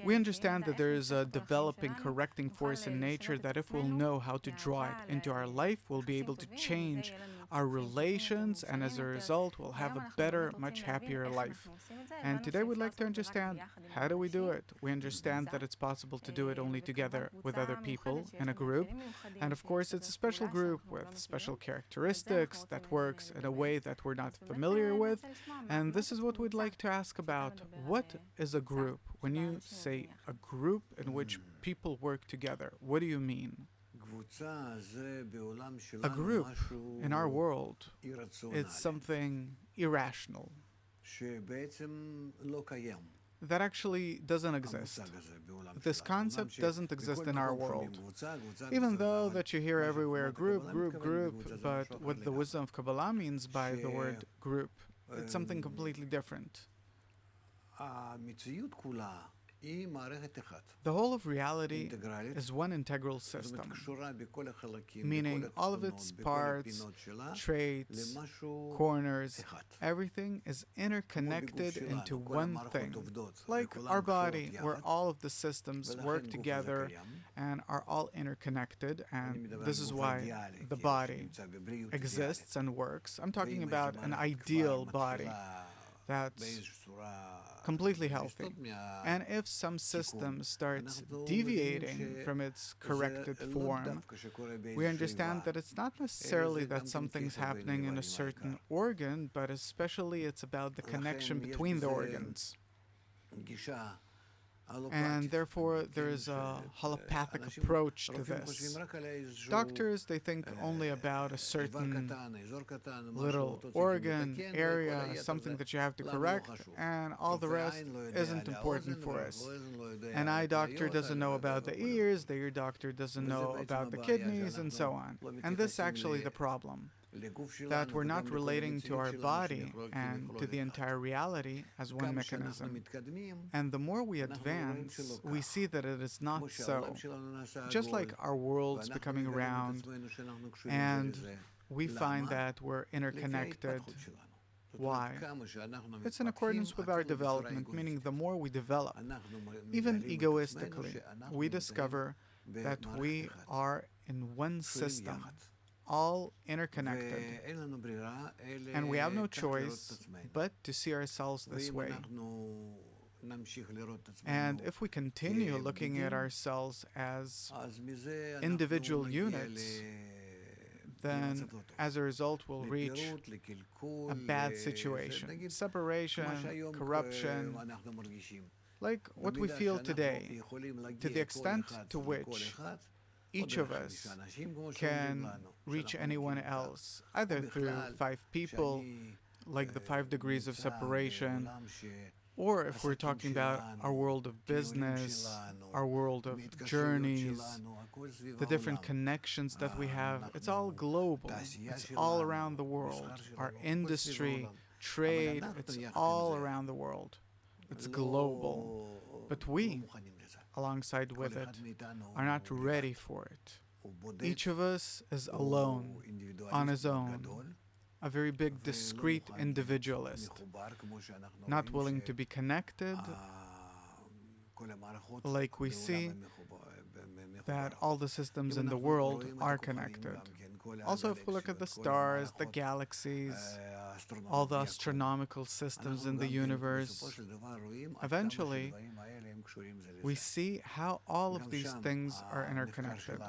We understand that there is a developing, correcting force in nature that if we'll know how to draw it into our life, we'll be able to change our relations, and as a result, we'll have a better, much happier life. And today we'd like to understand, how do we do it? We understand that it's possible to do it only together with other people in a group. And of course, it's a special group with special characteristics that works in a way that we're not familiar with. And this is what we'd like to ask about. What is a group? When you say a group in which people work together, what do you mean? A group in our world is something irrational that actually doesn't exist. This concept doesn't exist in our world. Even though that you hear everywhere group, but what the wisdom of Kabbalah means by the word group, it's something completely different. The whole of reality is one integral system, meaning all of its parts, traits, corners, everything is interconnected into one thing. Like our body, where all of the systems work together and are all interconnected, and this is why the body exists and works. I'm talking about an ideal body that's completely healthy. And if some system starts deviating from its corrected form, we understand that it's not necessarily that something's happening in a certain organ, but especially it's about the connection between the organs. And therefore, there is a holopathic approach to this. Doctors, they think only about a certain little organ, area, something that you have to correct, and all the rest isn't important for us. An eye doctor doesn't know about the ears, the ear doctor doesn't know about the kidneys, and so on. And this is actually the problem, that we're not relating to our body and to the entire reality as one mechanism. And the more we advance, we see that it is not so. Just like our world's becoming round, and we find that we're interconnected. Why? It's in accordance with our development, meaning the more we develop, even egoistically, we discover that we are in one system, all interconnected, and we have no choice but to see ourselves this way. And if we continue looking at ourselves as individual units, then as a result we'll reach a bad situation, separation, corruption, like what we feel today, to the extent to which each of us can reach anyone else, either through 5 people, like the 5 degrees of separation, or if we're talking about our world of business, our world of journeys, the different connections that we have. It's all global. It's all around the world. Our industry, trade, it's all around the world. It's global. But we, alongside with it, are not ready for it. Each of us is alone, on his own, a very big, discrete individualist, not willing to be connected, like we see that all the systems in the world are connected. Also, if we look at the stars, the galaxies, all the astronomical systems in the universe, eventually we see how all of these things are interconnected.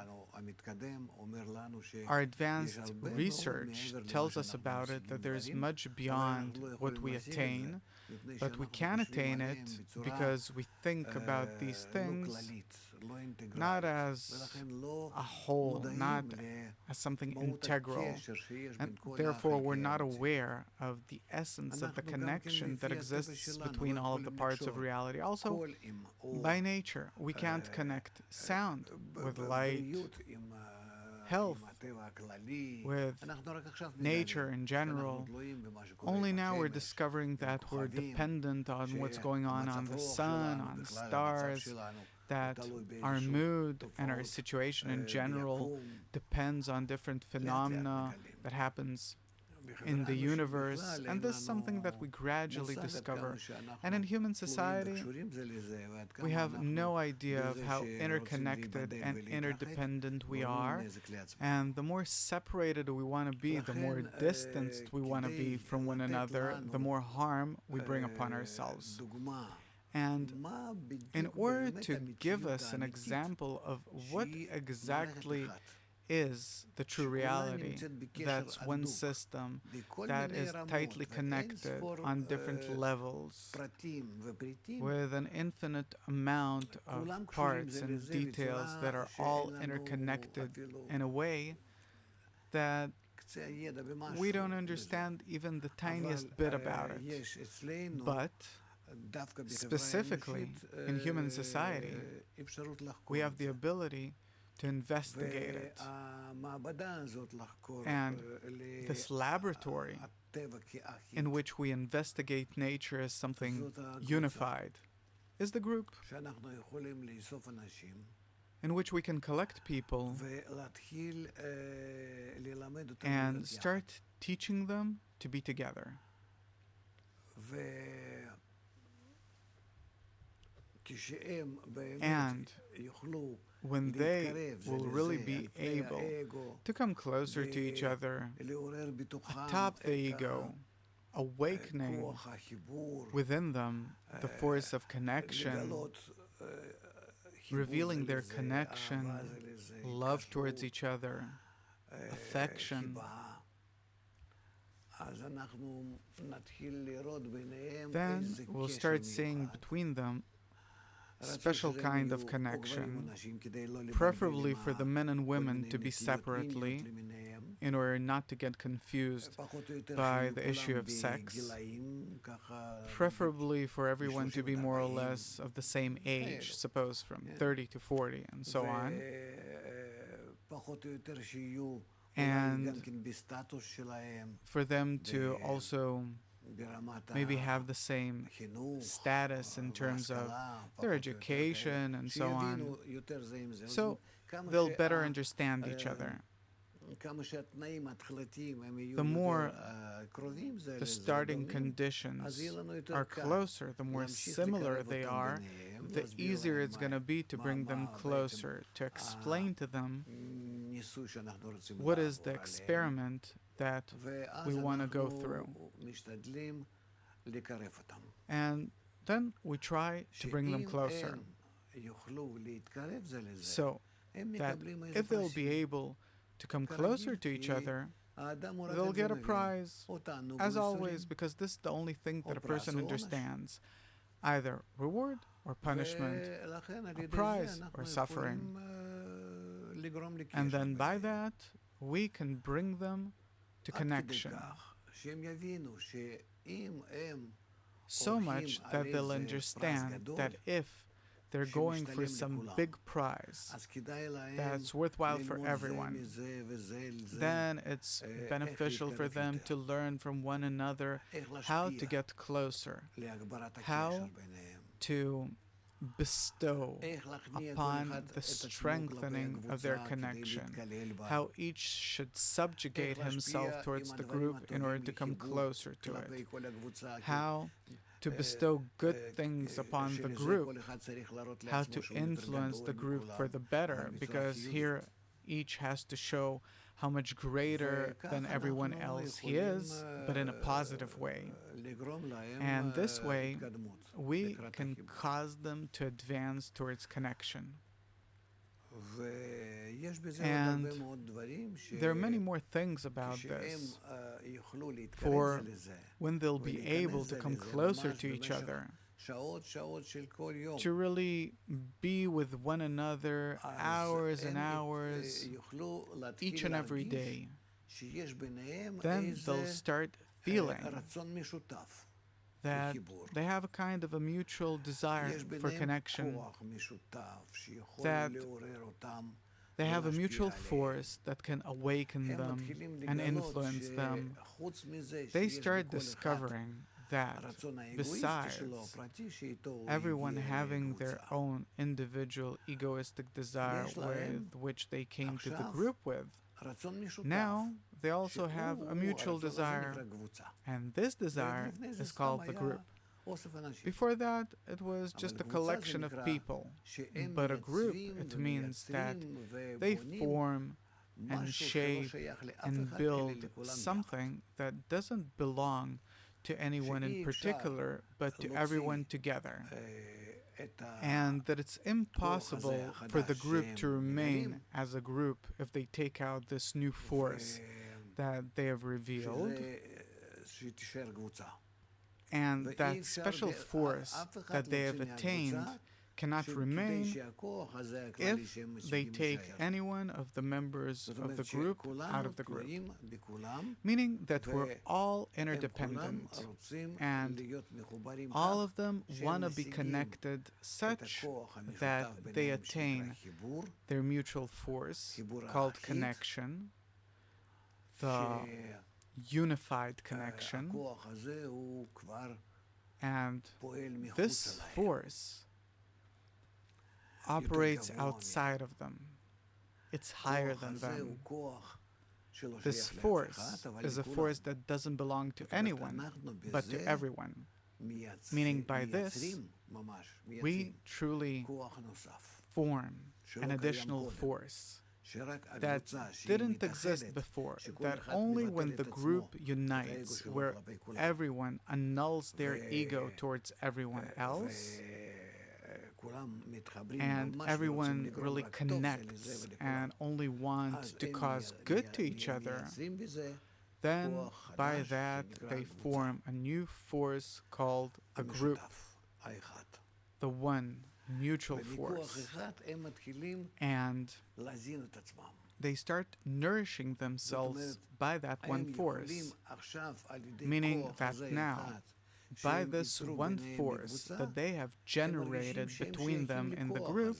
Our advanced research tells us about it, that there is much beyond what we attain, but we can attain it because we think about these things not as a whole, not as something integral, and therefore we're not aware of the essence of the connection that exists between all of the parts of reality. Also, by nature, we can't connect sound with light, health with nature in general. Only now we're discovering that we're dependent on what's going on the sun, on stars, that our mood and our situation in general depends on different phenomena that happens in the universe, and this is something that we gradually discover. And in human society, we have no idea of how interconnected and interdependent we are, and the more separated we want to be, the more distanced we want to be from one another, the more harm we bring upon ourselves. And in order to give us an example of what exactly is the true reality, that's one system that is tightly connected on different levels with an infinite amount of parts and details that are all interconnected in a way that we don't understand even the tiniest bit about it. But specifically in human society, we have the ability to investigate it. And this laboratory in which we investigate nature as something unified is the group in which we can collect people and start teaching them to be together. And when they will really be able to come closer to each other, atop the ego, awakening within them the force of connection, revealing their connection, love towards each other, affection, then we'll start seeing between them special kind of connection, preferably for the men and women to be separately in order not to get confused by the issue of sex, preferably for everyone to be more or less of the same age, suppose from 30 to 40 and so on, and for them to also maybe have the same status in terms of their education and so on, so they'll better understand each other. The more the starting conditions are closer, the more similar they are, the easier it's going to be to bring them closer, to explain to them what is the experiment that we want to go through. And then we try to bring them closer, so that if they'll be able to come closer to each other, they'll get a prize, as always, because this is the only thing that a person understands, either reward or punishment, a prize or suffering. And then by that, we can bring them to connection, so much that they'll understand that if they're going for some big prize that's worthwhile for everyone, then it's beneficial for them to learn from one another how to get closer, how to bestow upon the strengthening of their connection, how each should subjugate himself towards the group in order to come closer to it, how to bestow good things upon the group, how to influence the group for the better, because here each has to show how much greater than everyone else he is, but in a positive way. And this way, we can cause them to advance towards connection. And there are many more things about this. For when they'll be able to come closer to each other, to really be with one another hours and hours, each and every day, then they'll start feeling that they have a kind of a mutual desire for connection, that they have a mutual force that can awaken them and influence them. They start discovering that besides everyone having their own individual egoistic desire with which they came to the group with, Now, they also have a mutual desire, and this desire is called the group. Before that, it was just a collection of people, but a group, it means that they form and shape and build something that doesn't belong to anyone in particular, but to everyone together. And that it's impossible for the group to remain as a group if they take out this new force that they have revealed. And that special force that they have attained cannot remain if they take any one of the members of the group out of the group. Meaning that we're all interdependent and all of them want to be connected such that they attain their mutual force called connection, the unified connection, and this force operates outside of them. It's higher than them. This force is a force that doesn't belong to anyone, but to everyone. Meaning by this, we truly form an additional force that didn't exist before, that only when the group unites, where everyone annuls their ego towards everyone else, and everyone really connects and only wants to cause good to each other, then by that they form a new force called the group, the one mutual force. And they start nourishing themselves by that one force, meaning that now, by this one force that they have generated between them in the group,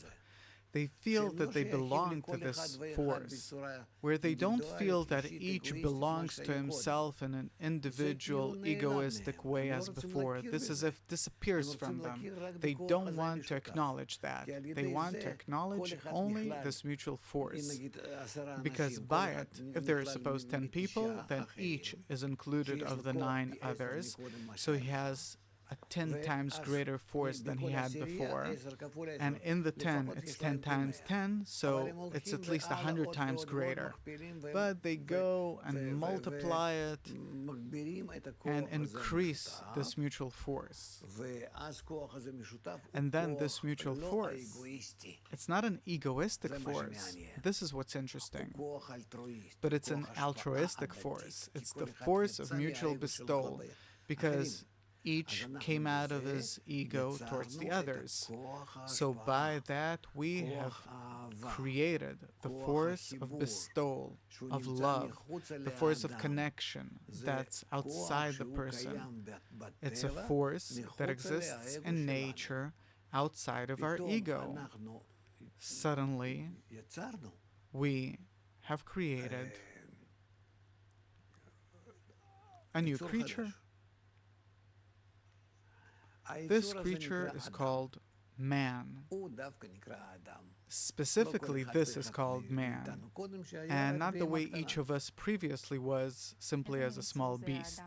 they feel that they belong to this force, where they don't feel that each belongs to himself in an individual, egoistic way as before. This is as if disappears from them. They don't want to acknowledge that. They want to acknowledge only this mutual force. Because by it, if there are suppose 10 people, then each is included of the 9 others. So he has a 10 times greater force than he had before. And in the 10, it's 10 times 10, so it's at least 100 times greater. But they go and multiply it and increase this mutual force. And then this mutual force, it's not an egoistic force. This is what's interesting. But it's an altruistic force. It's the force of mutual bestowal, because each came out of his ego towards the others. So by that we have created the force of bestowal, of love, the force of connection that's outside the person. It's a force that exists in nature outside of our ego. Suddenly, we have created a new creature. This creature is called man. Specifically, this is called man, and not the way each of us previously was, simply as a small beast.